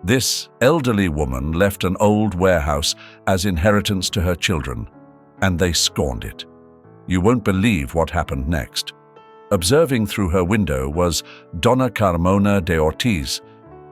This elderly woman left an old warehouse as inheritance to her children, and they scorned it. You won't believe what happened next. Observing through her window was Donna Carmona de Ortiz,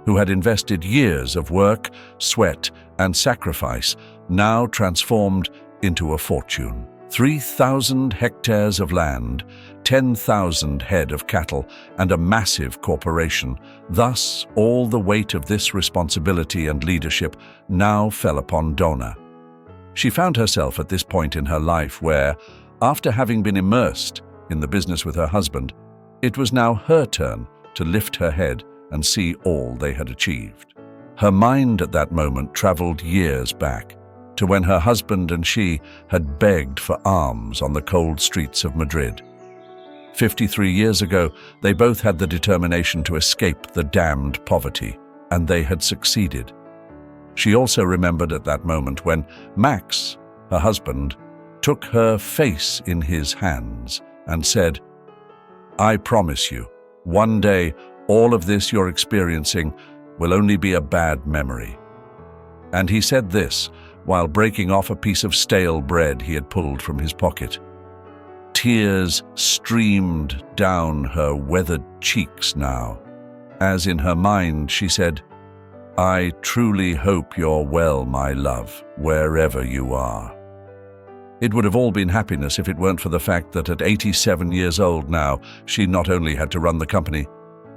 who had invested years of work, sweat, and sacrifice, now transformed into a fortune. 3,000 hectares of land, 10,000 head of cattle, and a massive corporation. Thus, all the weight of this responsibility and leadership now fell upon Donna. She found herself at this point in her life where, after having been immersed in the business with her husband, it was now her turn to lift her head and see all they had achieved. Her mind at that moment traveled years back, to when her husband and she had begged for alms on the cold streets of Madrid. 53 years ago, they both had the determination to escape the damned poverty, and they had succeeded. She also remembered at that moment when Max, her husband, took her face in his hands and said, "I promise you, one day all of this you're experiencing will only be a bad memory." And he said this while breaking off a piece of stale bread he had pulled from his pocket. Tears streamed down her weathered cheeks now, as in her mind she said, "I truly hope you're well, my love, wherever you are." It would have all been happiness if it weren't for the fact that at 87 years old now, she not only had to run the company,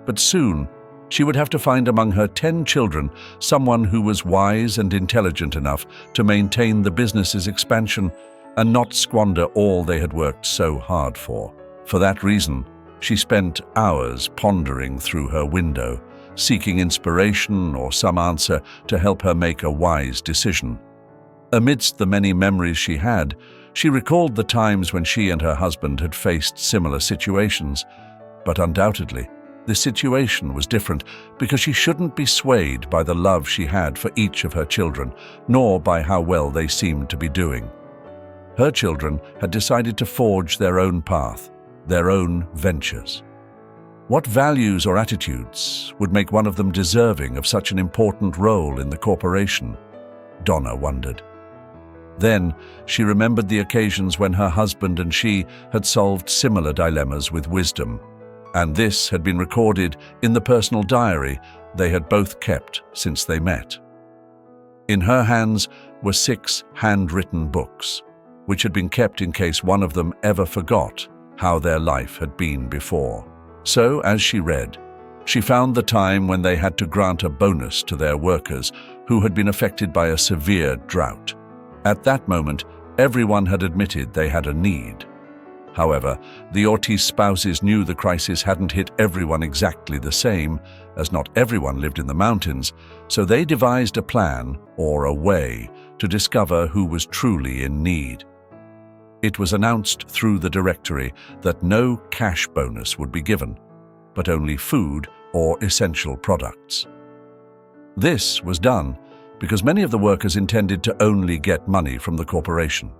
but soon she would have to find among her 10 children someone who was wise and intelligent enough to maintain the business's expansion and not squander all they had worked so hard for. For that reason, she spent hours pondering through her window, seeking inspiration or some answer to help her make a wise decision. Amidst the many memories she had, she recalled the times when she and her husband had faced similar situations, but undoubtedly, the situation was different because she shouldn't be swayed by the love she had for each of her children, nor by how well they seemed to be doing. Her children had decided to forge their own path, their own ventures. What values or attitudes would make one of them deserving of such an important role in the corporation? Donna wondered. Then she remembered the occasions when her husband and she had solved similar dilemmas with wisdom, and this had been recorded in the personal diary they had both kept since they met. In her hands were 6 handwritten books, which had been kept in case one of them ever forgot how their life had been before. So, as she read, she found the time when they had to grant a bonus to their workers who had been affected by a severe drought. At that moment, everyone had admitted they had a need. However, the Ortiz spouses knew the crisis hadn't hit everyone exactly the same, as not everyone lived in the mountains, so they devised a plan, or a way, to discover who was truly in need. It was announced through the directory that no cash bonus would be given, but only food or essential products. This was done because many of the workers intended to only get money from the corporation.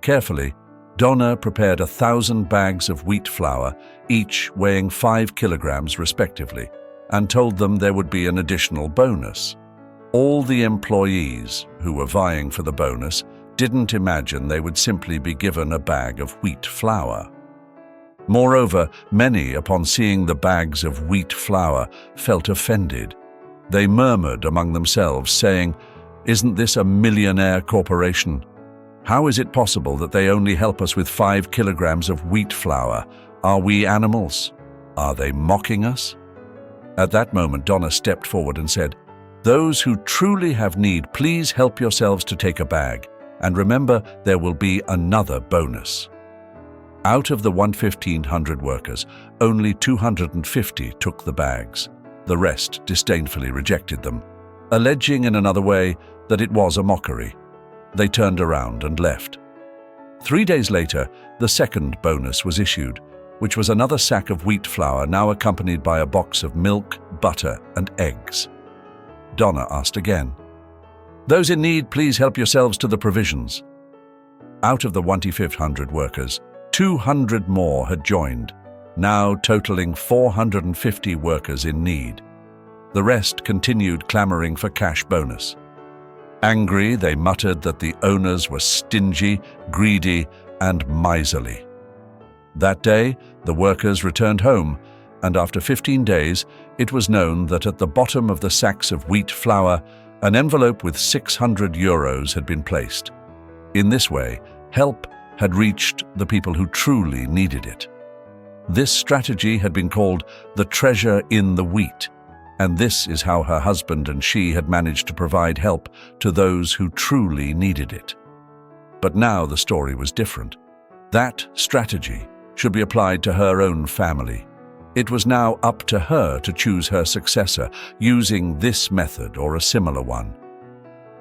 Carefully, Donna prepared 1,000 bags of wheat flour, each weighing 5 kilograms respectively, and told them there would be an additional bonus. All the employees who were vying for the bonus didn't imagine they would simply be given a bag of wheat flour. Moreover, many, upon seeing the bags of wheat flour, felt offended. They murmured among themselves, saying, "Isn't this a millionaire corporation? How is it possible that they only help us with 5 kilograms of wheat flour? Are we animals? Are they mocking us?" At that moment, Donna stepped forward and said, "Those who truly have need, please help yourselves to take a bag. And remember, there will be another bonus." Out of the 1,500 workers, only 250 took the bags. The rest disdainfully rejected them, alleging in another way that it was a mockery. They turned around and left. 3 days later, the second bonus was issued, which was another sack of wheat flour, now accompanied by a box of milk, butter, and eggs. Donna asked again, "Those in need, please help yourselves to the provisions." Out of the 1,500 workers, 200 more had joined, now totaling 450 workers in need. The rest continued clamoring for cash bonus. Angry, they muttered that the owners were stingy, greedy, and miserly. That day, the workers returned home, and after 15 days, it was known that at the bottom of the sacks of wheat flour, an envelope with €600 had been placed. In this way, help had reached the people who truly needed it. This strategy had been called the treasure in the wheat, and this is how her husband and she had managed to provide help to those who truly needed it. But now the story was different. That strategy should be applied to her own family. It was now up to her to choose her successor, using this method or a similar one.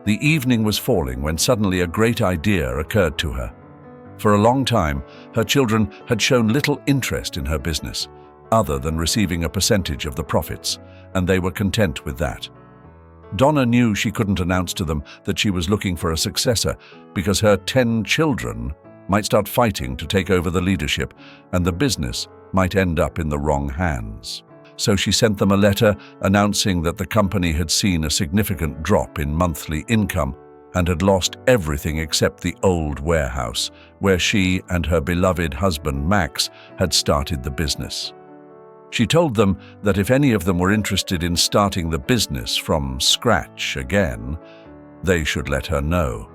The evening was falling when suddenly a great idea occurred to her. For a long time, her children had shown little interest in her business, other than receiving a percentage of the profits, and they were content with that. Donna knew she couldn't announce to them that she was looking for a successor because her 10 children might start fighting to take over the leadership, and the business might end up in the wrong hands. So she sent them a letter announcing that the company had seen a significant drop in monthly income and had lost everything except the old warehouse, where she and her beloved husband Max had started the business. She told them that if any of them were interested in starting the business from scratch again, they should let her know.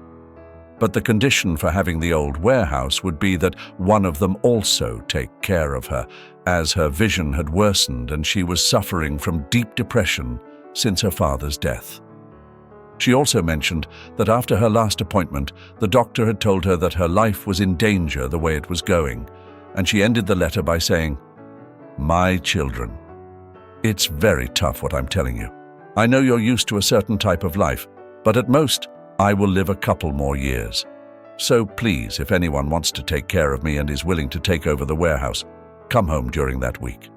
But the condition for having the old warehouse would be that one of them also take care of her, as her vision had worsened and she was suffering from deep depression since her father's death. She also mentioned that after her last appointment, the doctor had told her that her life was in danger the way it was going, and she ended the letter by saying, "My children, it's very tough what I'm telling you. I know you're used to a certain type of life, but at most, I will live a couple more years. So please, if anyone wants to take care of me and is willing to take over the warehouse, come home during that week."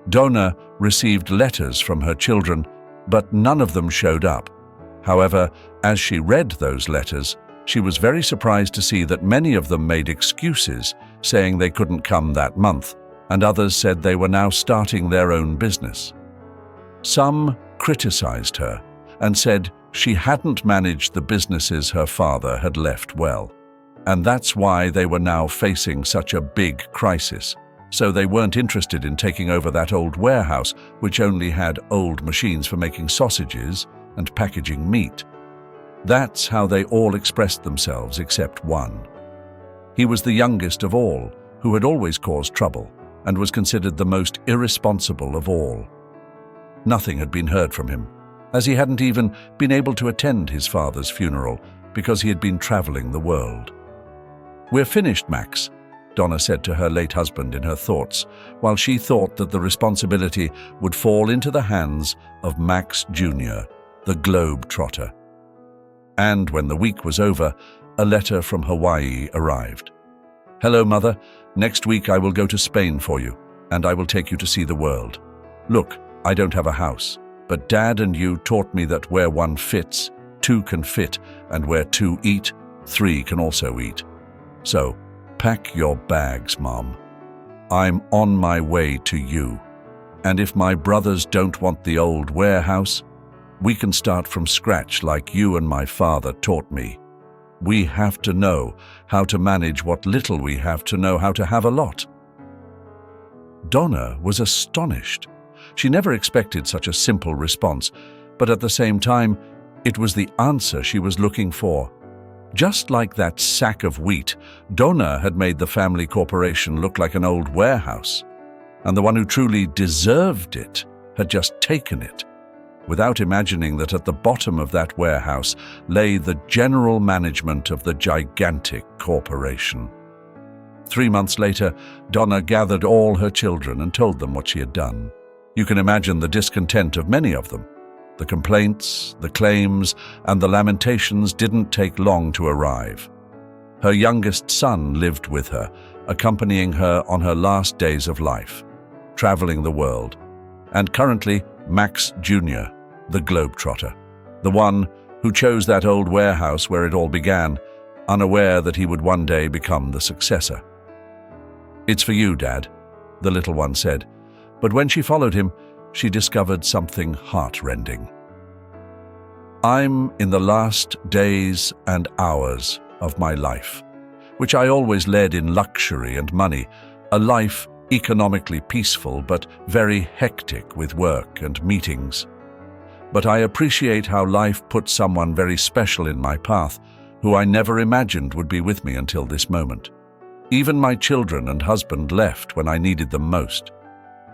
Donna received letters from her children, but none of them showed up. However, as she read those letters, she was very surprised to see that many of them made excuses, saying they couldn't come that month, and others said they were now starting their own business. Some criticized her and said she hadn't managed the businesses her father had left well, and that's why they were now facing such a big crisis. So they weren't interested in taking over that old warehouse, which only had old machines for making sausages and packaging meat. That's how they all expressed themselves except one. He was the youngest of all, who had always caused trouble, and was considered the most irresponsible of all. Nothing had been heard from him, as he hadn't even been able to attend his father's funeral because he had been traveling the world. "We're finished, Max," Donna said to her late husband in her thoughts, while she thought that the responsibility would fall into the hands of Max Jr., the globe-trotter. And when the week was over, a letter from Hawaii arrived. "Hello, Mother. Next week I will go to Spain for you, and I will take you to see the world. Look, I don't have a house, but Dad and you taught me that where one fits, two can fit, and where two eat, three can also eat. So, pack your bags, Mom. I'm on my way to you. And if my brothers don't want the old warehouse, we can start from scratch like you and my father taught me. We have to know how to manage what little we have to know how to have a lot." Donna was astonished. She never expected such a simple response, but at the same time, it was the answer she was looking for. Just like that sack of wheat, Donna had made the family corporation look like an old warehouse, and the one who truly deserved it had just taken it, without imagining that at the bottom of that warehouse lay the general management of the gigantic corporation. 3 months later, Donna gathered all her children and told them what she had done. You can imagine the discontent of many of them. The complaints, the claims, and the lamentations didn't take long to arrive. Her youngest son lived with her, accompanying her on her last days of life, traveling the world, and currently Max Jr., the globetrotter, the one who chose that old warehouse where it all began, unaware that he would one day become the successor. "It's for you, Dad," the little one said, but when she followed him, she discovered something heartrending. I'm in the last days and hours of my life, which I always led in luxury and money, a life economically peaceful but very hectic with work and meetings. But I appreciate how life put someone very special in my path, who I never imagined would be with me until this moment. Even my children and husband left when I needed them most.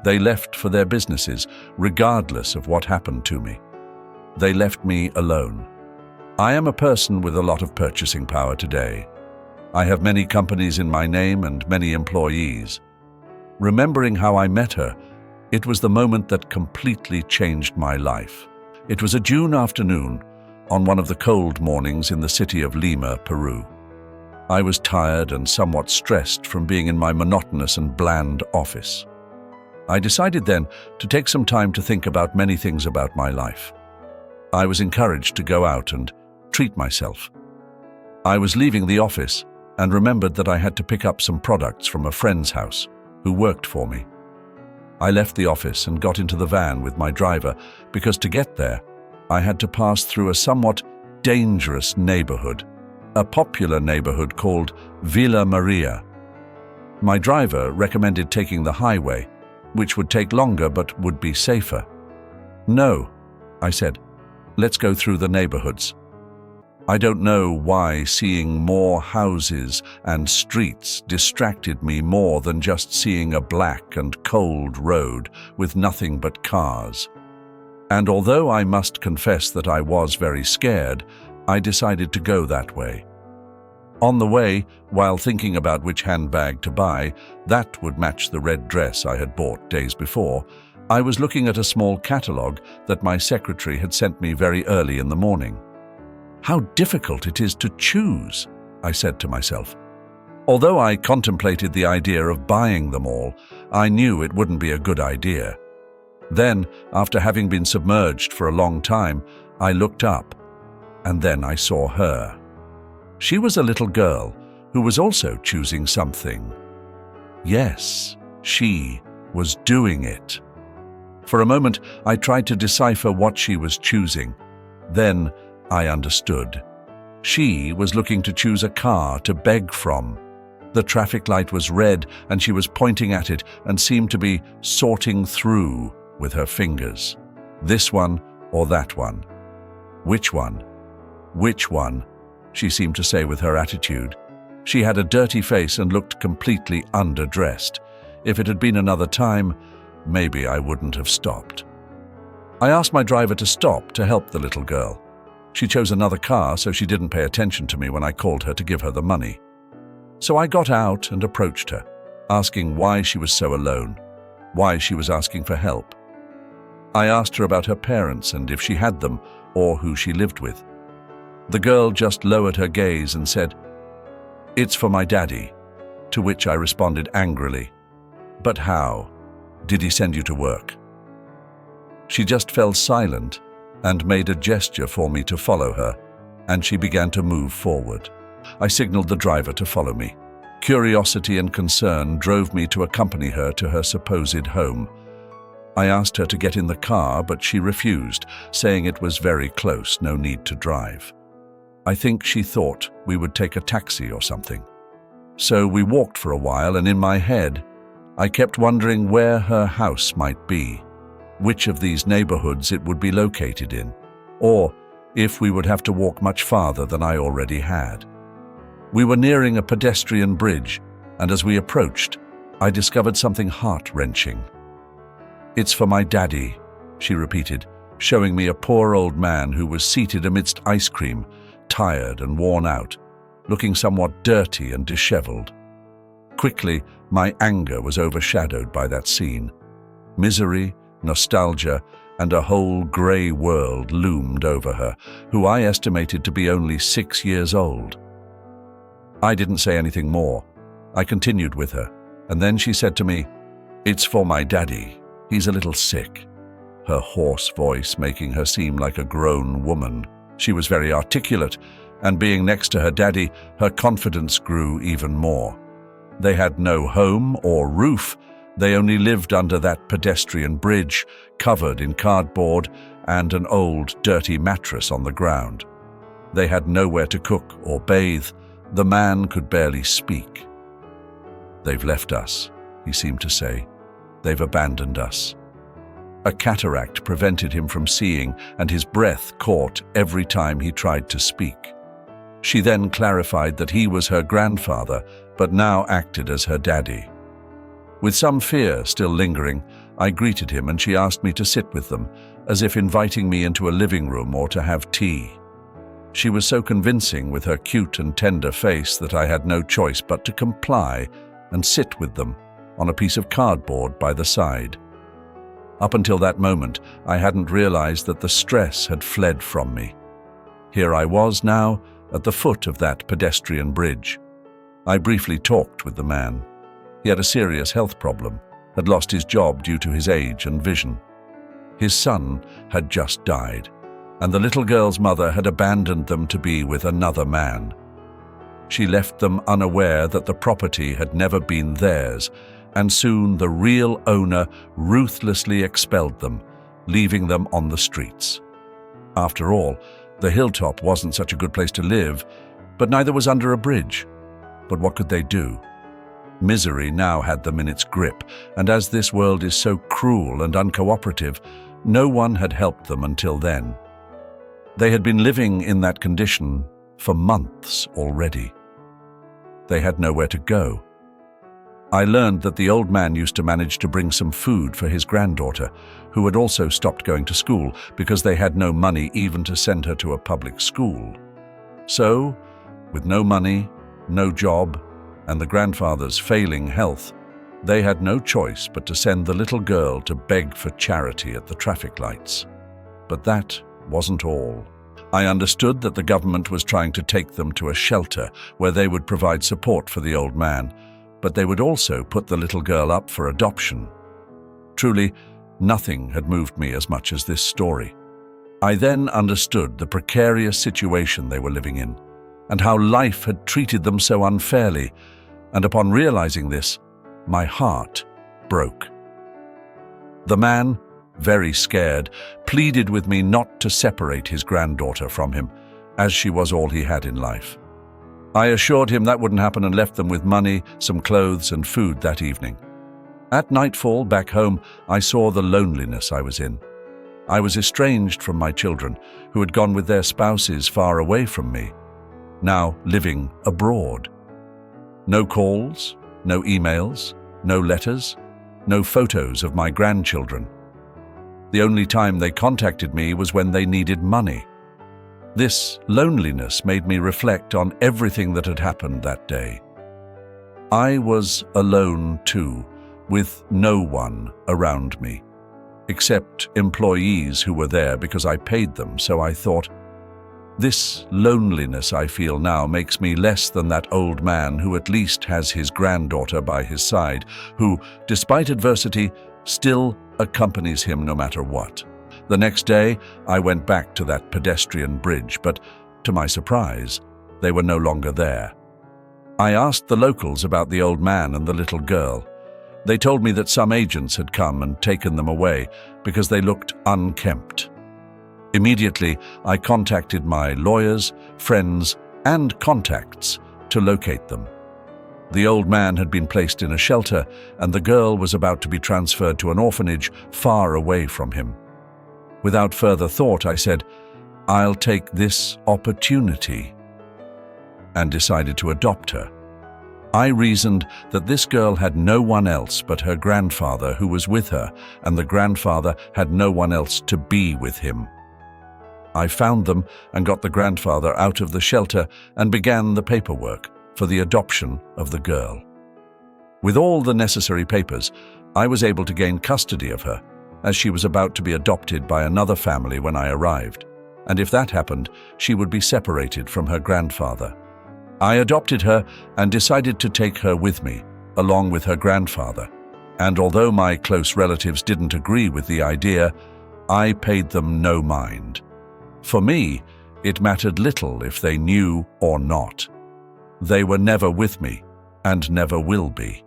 They left for their businesses, regardless of what happened to me. They left me alone. I am a person with a lot of purchasing power today. I have many companies in my name and many employees. Remembering how I met her, it was the moment that completely changed my life. It was a June afternoon, on one of the cold mornings in the city of Lima, Peru. I was tired and somewhat stressed from being in my monotonous and bland office. I decided then to take some time to think about many things about my life. I was encouraged to go out and treat myself. I was leaving the office and remembered that I had to pick up some products from a friend's house who worked for me. I left the office and got into the van with my driver because to get there, I had to pass through a somewhat dangerous neighborhood, a popular neighborhood called Villa Maria. My driver recommended taking the highway, which would take longer but would be safer. No, I said, let's go through the neighborhoods. I don't know why seeing more houses and streets distracted me more than just seeing a black and cold road with nothing but cars. And although I must confess that I was very scared, I decided to go that way. On the way, while thinking about which handbag to buy, that would match the red dress I had bought days before, I was looking at a small catalogue that my secretary had sent me very early in the morning. How difficult it is to choose, I said to myself. Although I contemplated the idea of buying them all, I knew it wouldn't be a good idea. Then, after having been submerged for a long time, I looked up, and then I saw her. She was a little girl who was also choosing something. Yes, she was doing it. For a moment, I tried to decipher what she was choosing. Then I understood. She was looking to choose a car to beg from. The traffic light was red and she was pointing at it and seemed to be sorting through with her fingers. This one or that one? Which one? Which one? She seemed to say with her attitude. She had a dirty face and looked completely underdressed. If it had been another time, maybe I wouldn't have stopped. I asked my driver to stop to help the little girl. She chose another car, so she didn't pay attention to me when I called her to give her the money. So I got out and approached her, asking why she was so alone, why she was asking for help. I asked her about her parents and if she had them or who she lived with. The girl just lowered her gaze and said, "It's for my daddy," to which I responded angrily, "But how? Did he send you to work?" She just fell silent and made a gesture for me to follow her, and she began to move forward. I signaled the driver to follow me. Curiosity and concern drove me to accompany her to her supposed home. I asked her to get in the car, but she refused, saying it was very close, no need to drive. I think she thought we would take a taxi or something. So we walked for a while, and in my head, I kept wondering where her house might be, which of these neighborhoods it would be located in, or if we would have to walk much farther than I already had. We were nearing a pedestrian bridge, and as we approached, I discovered something heart-wrenching. "It's for my daddy," she repeated, showing me a poor old man who was seated amidst ice cream, tired and worn out, looking somewhat dirty and disheveled. Quickly, my anger was overshadowed by that scene. Misery, nostalgia, and a whole grey world loomed over her, who I estimated to be only 6 years old. I didn't say anything more. I continued with her, and then she said to me, "It's for my daddy. He's a little sick," her hoarse voice making her seem like a grown woman. She was very articulate, and being next to her daddy, her confidence grew even more. They had no home or roof, They only lived under that pedestrian bridge, covered in cardboard and an old, dirty mattress on the ground. They had nowhere to cook or bathe. The man could barely speak. "They've left us," he seemed to say. "They've abandoned us." A cataract prevented him from seeing, and his breath caught every time he tried to speak. She then clarified that he was her grandfather, but now acted as her daddy. With some fear still lingering, I greeted him and she asked me to sit with them, as if inviting me into a living room or to have tea. She was so convincing with her cute and tender face that I had no choice but to comply and sit with them on a piece of cardboard by the side. Up until that moment, I hadn't realized that the stress had fled from me. Here I was now, at the foot of that pedestrian bridge. I briefly talked with the man. He had a serious health problem, had lost his job due to his age and vision. His son had just died, and the little girl's mother had abandoned them to be with another man. She left them unaware that the property had never been theirs, and soon the real owner ruthlessly expelled them, leaving them on the streets. After all, the hilltop wasn't such a good place to live, but neither was under a bridge. But what could they do? Misery now had them in its grip, and as this world is so cruel and uncooperative, no one had helped them until then. They had been living in that condition for months already. They had nowhere to go. I learned that the old man used to manage to bring some food for his granddaughter, who had also stopped going to school because they had no money even to send her to a public school. So, with no money, no job, and the grandfather's failing health, they had no choice but to send the little girl to beg for charity at the traffic lights. But that wasn't all. I understood that the government was trying to take them to a shelter where they would provide support for the old man, but they would also put the little girl up for adoption. Truly, nothing had moved me as much as this story. I then understood the precarious situation they were living in, and how life had treated them so unfairly, and upon realizing this, my heart broke. The man, very scared, pleaded with me not to separate his granddaughter from him, as she was all he had in life. I assured him that wouldn't happen and left them with money, some clothes and food that evening. At nightfall, back home, I saw the loneliness I was in. I was estranged from my children, who had gone with their spouses far away from me, now living abroad. No calls, no emails, no letters, no photos of my grandchildren. The only time they contacted me was when they needed money. This loneliness made me reflect on everything that had happened that day. I was alone too, with no one around me, except employees who were there because I paid them, so I thought, this loneliness I feel now makes me less than that old man who at least has his granddaughter by his side, who, despite adversity, still accompanies him no matter what. The next day, I went back to that pedestrian bridge, but to my surprise, they were no longer there. I asked the locals about the old man and the little girl. They told me that some agents had come and taken them away because they looked unkempt. Immediately, I contacted my lawyers, friends, and contacts to locate them. The old man had been placed in a shelter, and the girl was about to be transferred to an orphanage far away from him. Without further thought, I said, "I'll take this opportunity," and decided to adopt her. I reasoned that this girl had no one else but her grandfather who was with her, and the grandfather had no one else to be with him. I found them and got the grandfather out of the shelter and began the paperwork for the adoption of the girl. With all the necessary papers, I was able to gain custody of her, as she was about to be adopted by another family when I arrived, and if that happened, she would be separated from her grandfather. I adopted her and decided to take her with me, along with her grandfather, and although my close relatives didn't agree with the idea, I paid them no mind. For me, it mattered little if they knew or not. They were never with me, and never will be,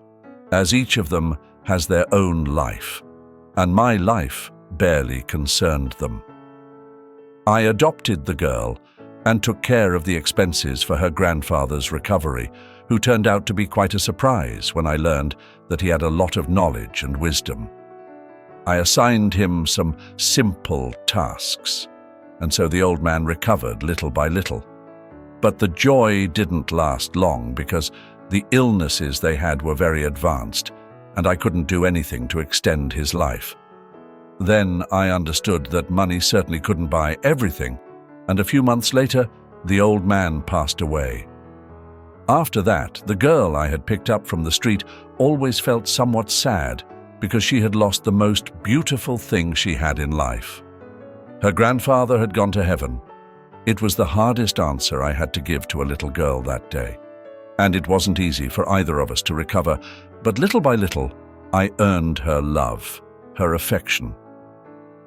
as each of them has their own life, and my life barely concerned them. I adopted the girl and took care of the expenses for her grandfather's recovery, who turned out to be quite a surprise when I learned that he had a lot of knowledge and wisdom. I assigned him some simple tasks, and so the old man recovered little by little. But the joy didn't last long because the illnesses they had were very advanced, and I couldn't do anything to extend his life. Then I understood that money certainly couldn't buy everything, and a few months later, the old man passed away. After that, the girl I had picked up from the street always felt somewhat sad because she had lost the most beautiful thing she had in life. Her grandfather had gone to heaven. It was the hardest answer I had to give to a little girl that day, and it wasn't easy for either of us to recover, but little by little, I earned her love, her affection.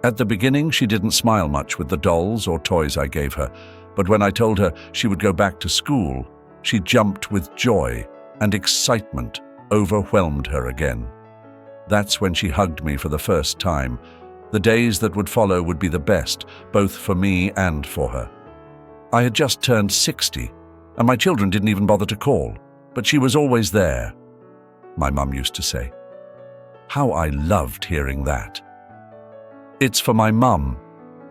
At the beginning, she didn't smile much with the dolls or toys I gave her, but when I told her she would go back to school, she jumped with joy, and excitement overwhelmed her again. That's when she hugged me for the first time. The days that would follow would be the best, both for me and for her. I had just turned 60, and my children didn't even bother to call, but she was always there, my mum used to say. How I loved hearing that. "It's for my mum,"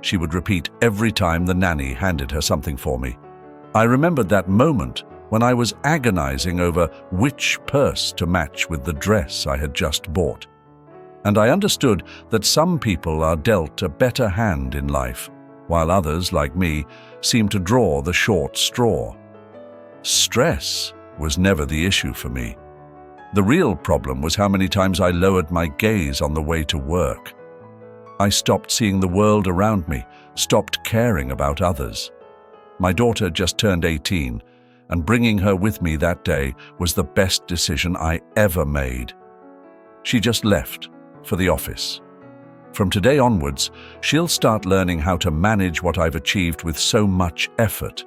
she would repeat every time the nanny handed her something for me. I remembered that moment when I was agonizing over which purse to match with the dress I had just bought. And I understood that some people are dealt a better hand in life, while others, like me, seem to draw the short straw. Stress was never the issue for me. The real problem was how many times I lowered my gaze on the way to work. I stopped seeing the world around me, stopped caring about others. My daughter just turned 18, and bringing her with me that day was the best decision I ever made. She just left for the office. From today onwards, she'll start learning how to manage what I've achieved with so much effort.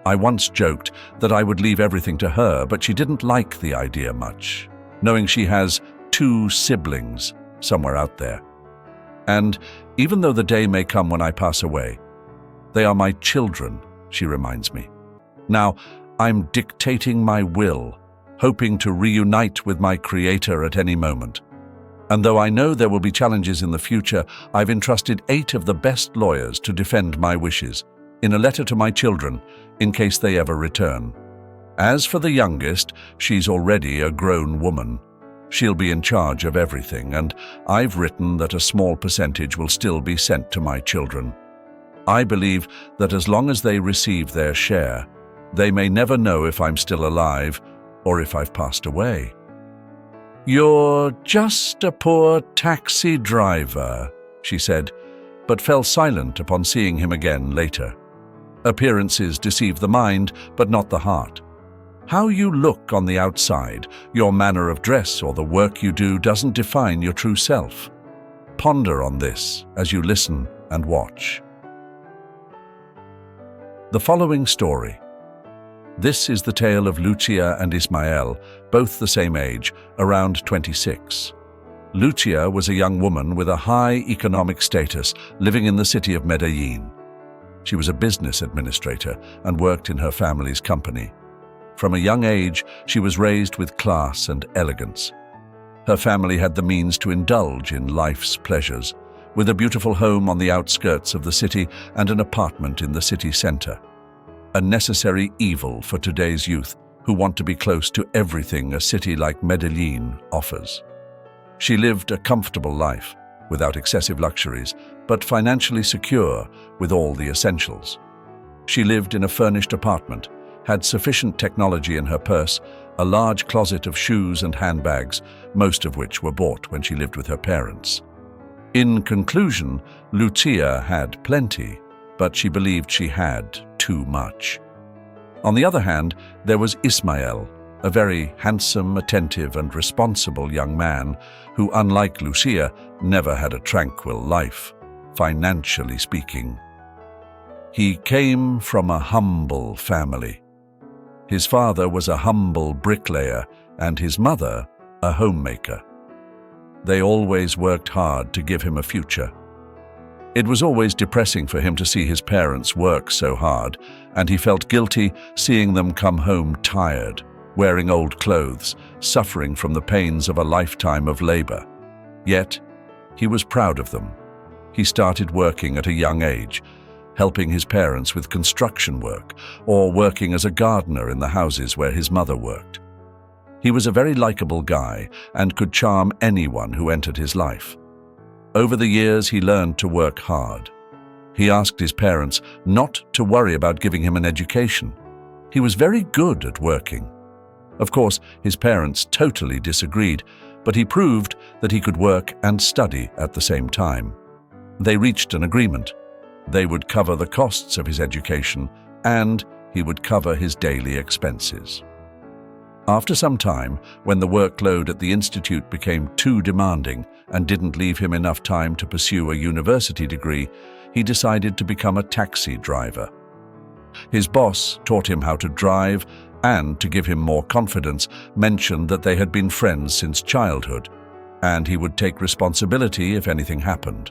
I once joked that I would leave everything to her, but she didn't like the idea much, knowing she has 2 siblings somewhere out there. And even though the day may come when I pass away, they are my children, she reminds me. Now, I'm dictating my will, hoping to reunite with my Creator at any moment. And though I know there will be challenges in the future, I've entrusted 8 of the best lawyers to defend my wishes, in a letter to my children, in case they ever return. As for the youngest, she's already a grown woman. She'll be in charge of everything, and I've written that a small percentage will still be sent to my children. I believe that as long as they receive their share, they may never know if I'm still alive or if I've passed away. "You're just a poor taxi driver," she said, but fell silent upon seeing him again later. Appearances deceive the mind, but not the heart. How you look on the outside, your manner of dress, or the work you do doesn't define your true self. Ponder on this as you listen and watch. The following story. This is the tale of Lucia and Ismael, both the same age, around 26. Lucia was a young woman with a high economic status living in the city of Medellin. She was a business administrator and worked in her family's company. From a young age, she was raised with class and elegance. Her family had the means to indulge in life's pleasures, with a beautiful home on the outskirts of the city and an apartment in the city center. A necessary evil for today's youth who want to be close to everything a city like Medellin offers. She lived a comfortable life, without excessive luxuries, but financially secure with all the essentials. She lived in a furnished apartment, had sufficient technology in her purse, a large closet of shoes and handbags, most of which were bought when she lived with her parents. In conclusion, Lucia had plenty, but she believed she had too much. On the other hand, there was Ismael, a very handsome, attentive, and responsible young man who, unlike Lucia, never had a tranquil life, financially speaking. He came from a humble family. His father was a humble bricklayer and his mother a homemaker. They always worked hard to give him a future. It was always depressing for him to see his parents work so hard, and he felt guilty seeing them come home tired, wearing old clothes, suffering from the pains of a lifetime of labor. Yet, he was proud of them. He started working at a young age, helping his parents with construction work or working as a gardener in the houses where his mother worked. He was a very likable guy and could charm anyone who entered his life. Over the years, he learned to work hard. He asked his parents not to worry about giving him an education. He was very good at working. Of course, his parents totally disagreed, but he proved that he could work and study at the same time. They reached an agreement. They would cover the costs of his education, and he would cover his daily expenses. After some time, when the workload at the institute became too demanding and didn't leave him enough time to pursue a university degree, he decided to become a taxi driver. His boss taught him how to drive and, to give him more confidence, mentioned that they had been friends since childhood, and he would take responsibility if anything happened.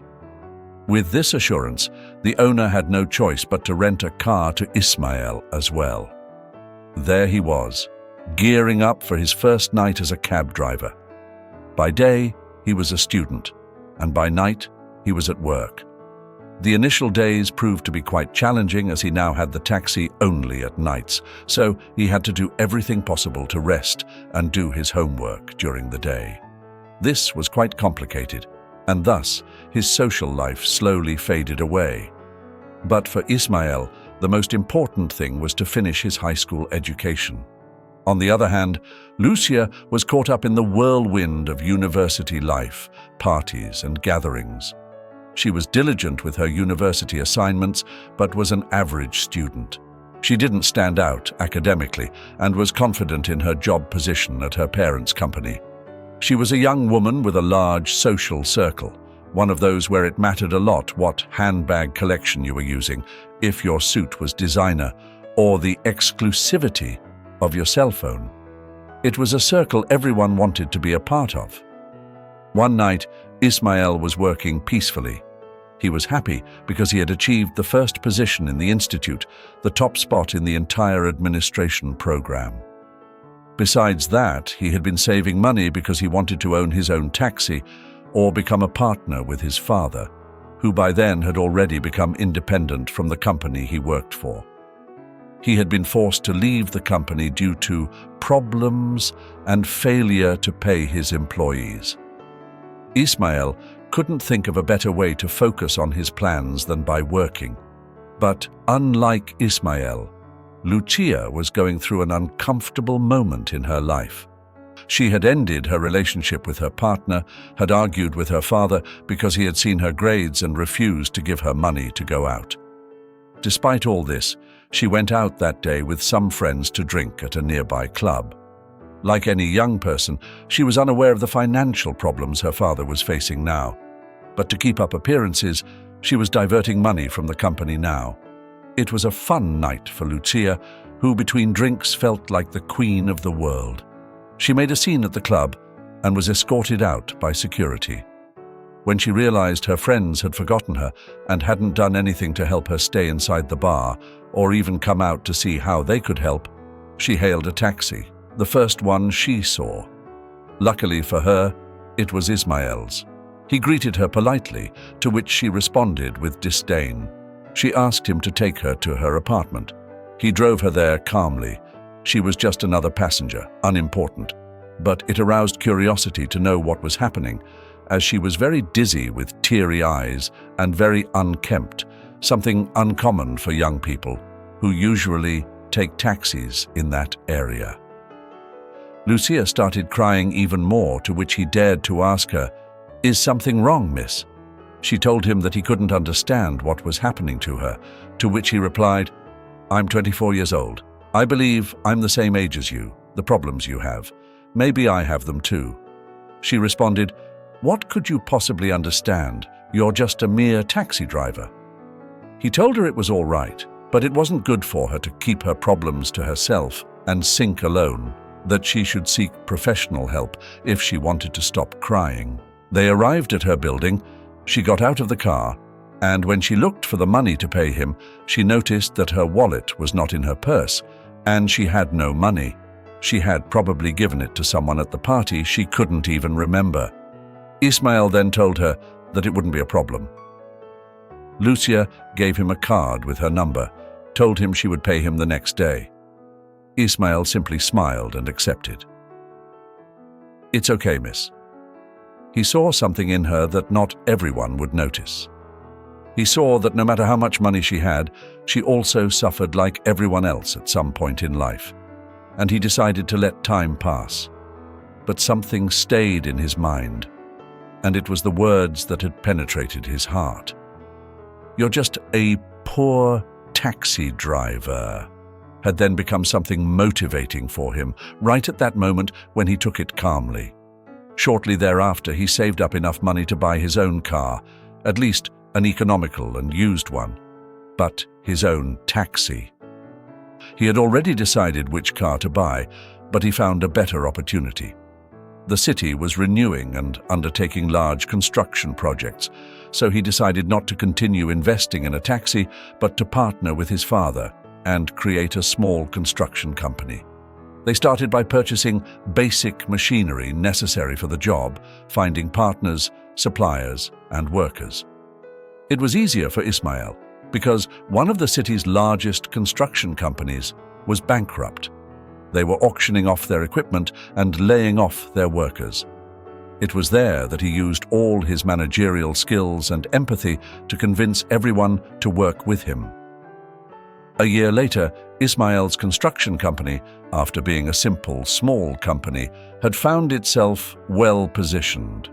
With this assurance, the owner had no choice but to rent a car to Ismail as well. There he was, gearing up for his first night as a cab driver. By day, he was a student, and by night, he was at work. The initial days proved to be quite challenging as he now had the taxi only at nights, so he had to do everything possible to rest and do his homework during the day. This was quite complicated, and thus his social life slowly faded away. But for Ismail, the most important thing was to finish his high school education. On the other hand, Lucia was caught up in the whirlwind of university life, parties and gatherings. She was diligent with her university assignments, but was an average student. She didn't stand out academically and was confident in her job position at her parents' company. She was a young woman with a large social circle, one of those where it mattered a lot what handbag collection you were using, if your suit was designer, or the exclusivity of your cell phone. It was a circle everyone wanted to be a part of. One night, Ismail was working peacefully. He was happy because he had achieved the first position in the institute, the top spot in the entire administration program. Besides that, he had been saving money because he wanted to own his own taxi or become a partner with his father, who by then had already become independent from the company he worked for. He had been forced to leave the company due to problems and failure to pay his employees. Ismail couldn't think of a better way to focus on his plans than by working. But unlike Ismail, Lucia was going through an uncomfortable moment in her life. She had ended her relationship with her partner, had argued with her father because he had seen her grades and refused to give her money to go out. Despite all this, she went out that day with some friends to drink at a nearby club. Like any young person, she was unaware of the financial problems her father was facing now. But to keep up appearances, she was diverting money from the company now. It was a fun night for Lucia, who between drinks felt like the queen of the world. She made a scene at the club and was escorted out by security. When she realized her friends had forgotten her and hadn't done anything to help her stay inside the bar or even come out to see how they could help, she hailed a taxi, the first one she saw. Luckily for her, it was Ismail's. He greeted her politely, to which she responded with disdain. She asked him to take her to her apartment. He drove her there calmly. She was just another passenger, unimportant. But it aroused curiosity to know what was happening, as she was very dizzy with teary eyes and very unkempt, something uncommon for young people who usually take taxis in that area. Lucia started crying even more, to which he dared to ask her, "Is something wrong, miss?" She told him that he couldn't understand what was happening to her, to which he replied, "I'm 24 years old. I believe I'm the same age as you, the problems you have. Maybe I have them too." She responded, "What could you possibly understand? You're just a mere taxi driver." He told her it was all right, but it wasn't good for her to keep her problems to herself and sink alone, that she should seek professional help if she wanted to stop crying. They arrived at her building. She got out of the car, and when she looked for the money to pay him, she noticed that her wallet was not in her purse, and she had no money. She had probably given it to someone at the party she couldn't even remember. Ismail then told her that it wouldn't be a problem. Lucia gave him a card with her number, told him she would pay him the next day. Ismail simply smiled and accepted. "It's okay, miss." He saw something in her that not everyone would notice. He saw that no matter how much money she had, she also suffered like everyone else at some point in life, and he decided to let time pass. But something stayed in his mind, and it was the words that had penetrated his heart. "You're just a poor taxi driver," had then become something motivating for him, right at that moment when he took it calmly. Shortly thereafter, he saved up enough money to buy his own car, at least an economical and used one, but his own taxi. He had already decided which car to buy, but he found a better opportunity. The city was renewing and undertaking large construction projects, so he decided not to continue investing in a taxi, but to partner with his father and create a small construction company. They started by purchasing basic machinery necessary for the job, finding partners, suppliers, and workers. It was easier for Ismail because one of the city's largest construction companies was bankrupt. They were auctioning off their equipment and laying off their workers. It was there that he used all his managerial skills and empathy to convince everyone to work with him. A year later, Ismail's construction company, after being a simple, small company, had found itself well-positioned.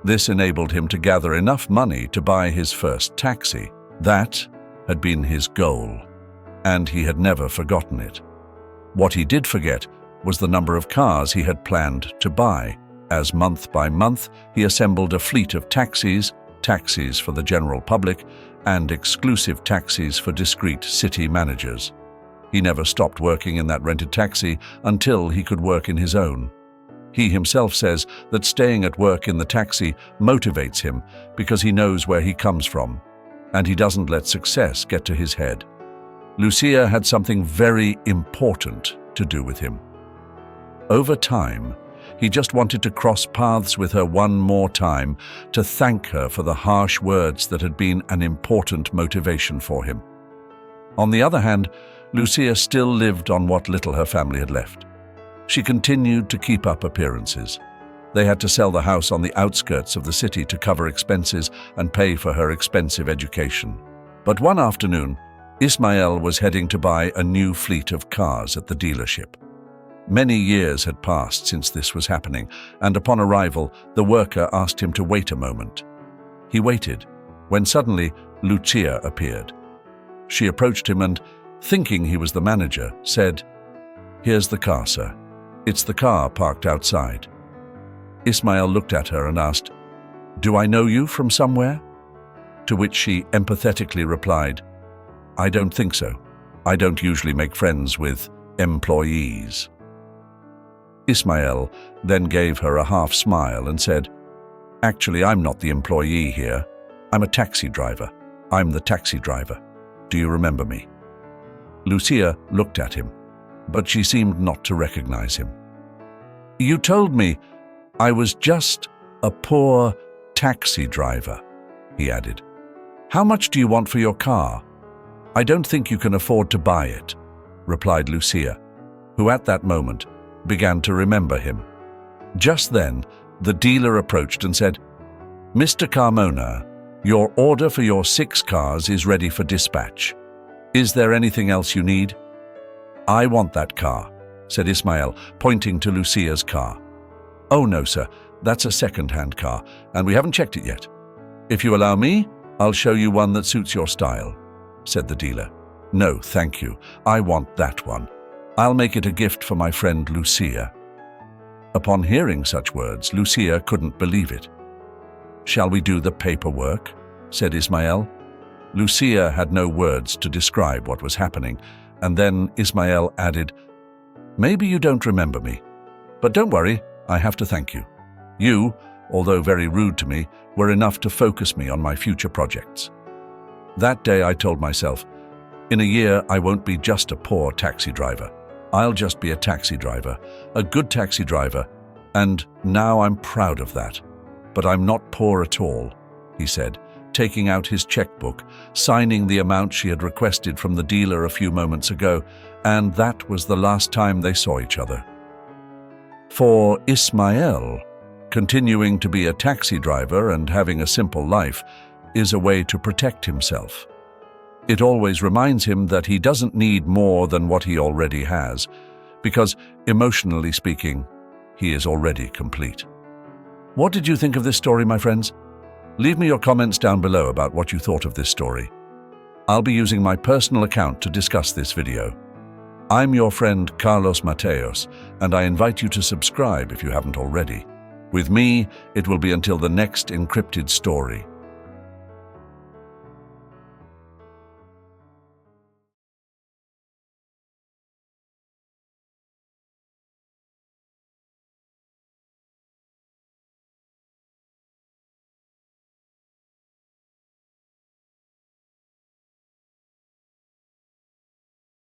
This enabled him to gather enough money to buy his first taxi. That had been his goal, and he had never forgotten it. What he did forget was the number of cars he had planned to buy, as month by month he assembled a fleet of taxis for the general public, and exclusive taxis for discreet city managers. He never stopped working in that rented taxi until he could work in his own. He himself says that staying at work in the taxi motivates him because he knows where he comes from, and he doesn't let success get to his head. Lucia had something very important to do with him. Over time, he just wanted to cross paths with her one more time to thank her for the harsh words that had been an important motivation for him. On the other hand, Lucia still lived on what little her family had left. She continued to keep up appearances. They had to sell the house on the outskirts of the city to cover expenses and pay for her expensive education. But one afternoon, Ismail was heading to buy a new fleet of cars at the dealership. Many years had passed since this was happening, and upon arrival, the worker asked him to wait a moment. He waited, when suddenly Lucia appeared. She approached him and, thinking he was the manager, said, "Here's the car, sir. It's the car parked outside." Ismail looked at her and asked, "Do I know you from somewhere?" To which she empathetically replied, "I don't think so. I don't usually make friends with employees." Ismail then gave her a half smile and said, "Actually, I'm not the employee here. I'm a taxi driver. I'm the taxi driver. Do you remember me?" Lucia looked at him, but she seemed not to recognize him. "You told me I was just a poor taxi driver," he added. "How much do you want for your car?" "I don't think you can afford to buy it," replied Lucia, who at that moment began to remember him. Just then, the dealer approached and said, "Mr. Carmona, your order for your 6 cars is ready for dispatch. Is there anything else you need?" "I want that car," said Ismail, pointing to Lucia's car. "Oh no, sir, that's a second-hand car, and we haven't checked it yet. If you allow me, I'll show you one that suits your style," said the dealer. "No, thank you. I want that one. I'll make it a gift for my friend Lucia." Upon hearing such words, Lucia couldn't believe it. "Shall we do the paperwork?" said Ismail. Lucia had no words to describe what was happening, and then Ismail added, "Maybe you don't remember me, but don't worry, I have to thank you. You although very rude to me, were enough to focus me on my future projects. That day I told myself, in a year I won't be just a poor taxi driver. I'll just be a taxi driver, a good taxi driver, and now I'm proud of that. But I'm not poor at all, he said, taking out his checkbook, signing the amount she had requested from the dealer a few moments ago, and that was the last time they saw each other. For Ismael, continuing to be a taxi driver and having a simple life is a way to protect himself. It always reminds him that he doesn't need more than what he already has, because, emotionally speaking, he is already complete. What did you think of this story, my friends? Leave me your comments down below about what you thought of this story. I'll be using my personal account to discuss this video. I'm your friend Carlos Mateos, and I invite you to subscribe if you haven't already. With me, it will be until the next encrypted story.